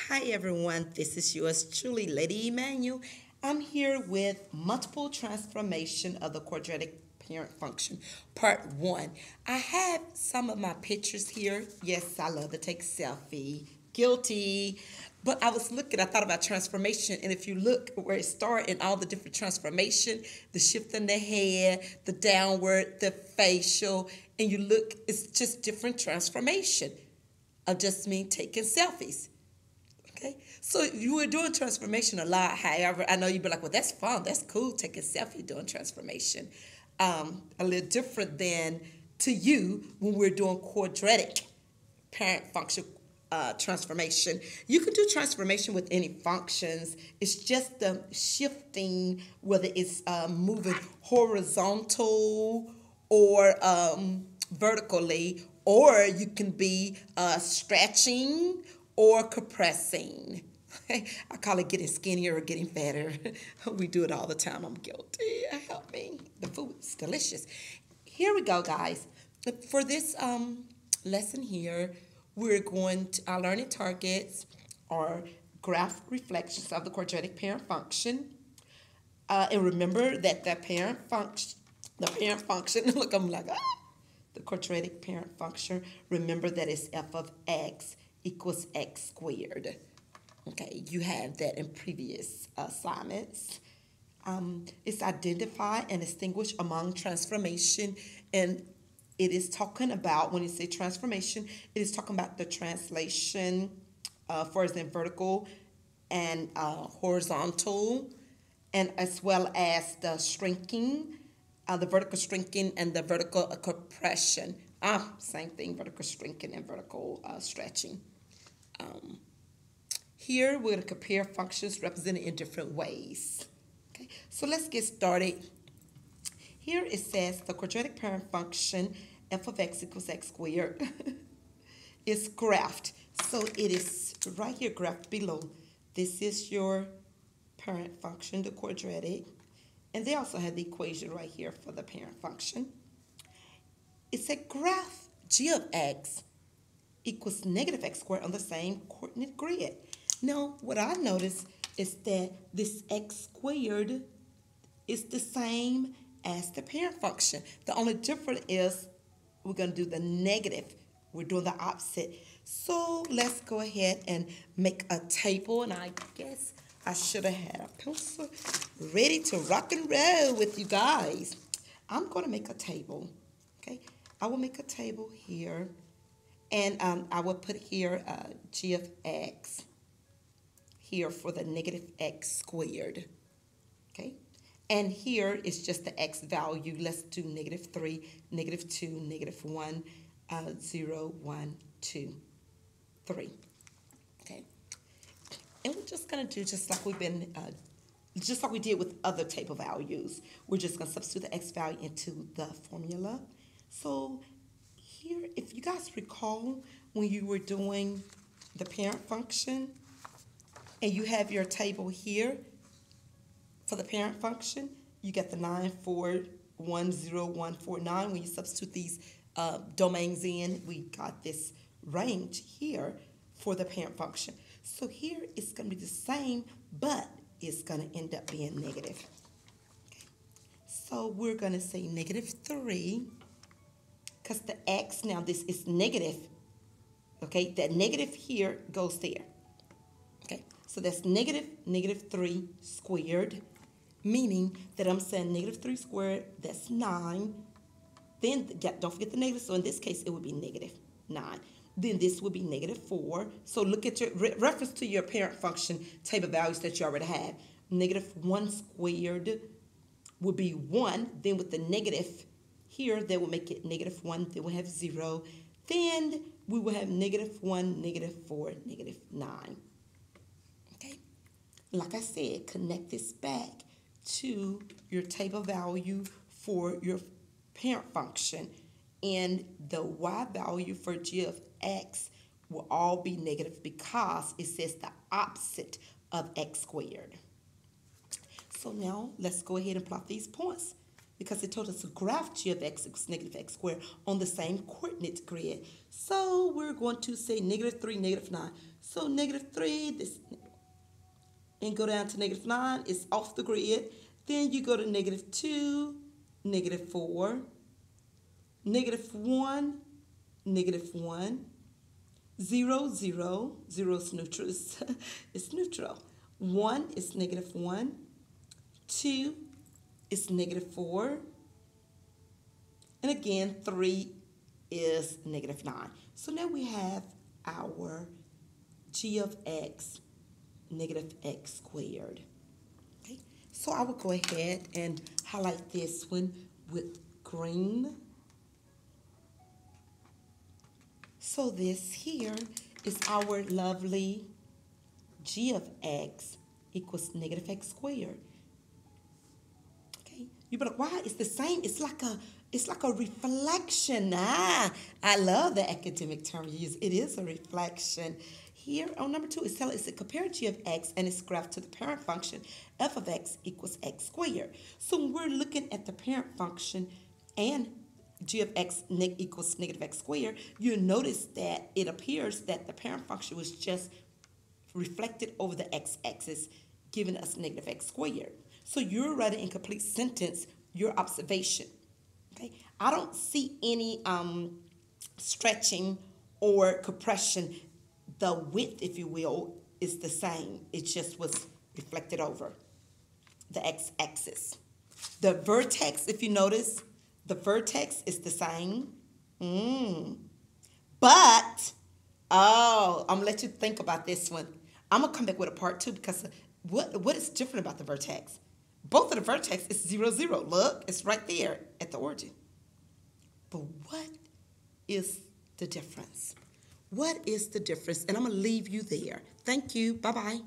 Hi everyone, this is yours truly, Lady Emmanuel. I'm here with multiple transformation of the quadratic parent function, part one. I have some of my pictures here. Yes, I love to take selfie. Guilty. But I thought about transformation, and if you look where it started in all the different transformation, the shift in the head, the downward, the facial, and you look, it's just different transformation of just me taking selfies. Okay, so you were doing transformation a lot. However, I know you'd be like, "Well, that's fun. That's cool. Taking selfie doing transformation." A little different than to you when we're doing quadratic parent function transformation. You can do transformation with any functions. It's just the shifting, whether it's moving horizontal or vertically, or you can be stretching or compressing. I call it getting skinnier or getting fatter. We do it all the time. I'm guilty. Help me. The food is delicious. Here we go, guys. For this lesson here, we're going to our learning targets are graph reflections of the quadratic parent function. And remember that the parent function, look, I'm like, the quadratic parent function, remember that it's f of x equals x squared. Okay, you had that in previous assignments. It's identify and distinguish among transformation, and it is talking about, when you say transformation, it is talking about the translation, for example, vertical and horizontal, and as well as the shrinking, the vertical shrinking and the vertical compression. Same thing, vertical shrinking and vertical stretching. Here we're going to compare functions represented in different ways. Okay, so let's get started. Here it says the quadratic parent function f of x equals x squared is graphed. So it is right here graphed below. This is your parent function, the quadratic. And they also have the equation right here for the parent function. It's a graph g of x equals negative x squared on the same coordinate grid. Now, what I noticed is that this x squared is the same as the parent function. The only difference is we're going to do the negative. We're doing the opposite. So let's go ahead and make a table. And I guess I should have had a pencil ready to rock and roll with you guys. I'm going to make a table. Okay, I will make a table here. And I will put here g of x here for the negative x squared. Okay, and here is just the x value. Let's do negative 3, negative 2, negative 1, 0, 1, 2, 3. Okay, and we're just going to do just like just like we did with other table values. We're just going to substitute the x value into the formula. So here, if you guys recall when you were doing the parent function and you have your table here for the parent function, you get the 9410149. When you substitute these domains in, we got this range here for the parent function. So here it's going to be the same, but it's going to end up being negative. Okay. So we're going to say negative 3. Because the x, now this is negative, okay? That negative here goes there, okay? So that's negative 3 squared, meaning that I'm saying negative 3 squared, that's 9. Then, don't forget the negative, so in this case, it would be negative 9. Then this would be negative 4. So look at your reference to your parent function table values that you already have. Negative 1 squared would be 1. Then with the negative here, they will make it negative 1. Then we'll have 0. Then we will have negative 1, negative 4, negative 9. Okay? Like I said, connect this back to your table value for your parent function. And the y value for g of x will all be negative because it says the opposite of x squared. So now let's go ahead and plot these points. because it told us to graph g of x equals negative x squared on the same coordinate grid. So we're going to say negative 3, negative 9. So negative 3, this, and go down to negative 9, it's off the grid. Then you go to negative 2, negative 4, negative 1, negative 1, 0, 0, 0 is neutral, it's neutral. 1 is negative 1, 2 is negative 4, and again 3 is negative 9. So now we have our g of x, negative x squared. Okay, so I will go ahead and highlight this one with green. So this here is our lovely g of x equals negative x squared. Okay, you be like, why? It's the same. It's like a reflection. I love the academic term you use. It is a reflection. Here on number 2, it's telling us to compare g of x and its graph to the parent function f of x equals x squared. So when we're looking at the parent function and g of x equals negative x squared, you notice that it appears that the parent function was just reflected over the x-axis, giving us negative x squared. So you're writing in complete sentence your observation. Okay, I don't see any stretching or compression. The width, if you will, is the same. It just was reflected over the x-axis. The vertex, if you notice, the vertex is the same. But, I'm going to let you think about this one. I'm going to come back with a part 2 because what is different about the vertex? Both of the vertex is 0, 0. Look, it's right there at the origin. But what is the difference? What is the difference? And I'm going to leave you there. Thank you. Bye-bye.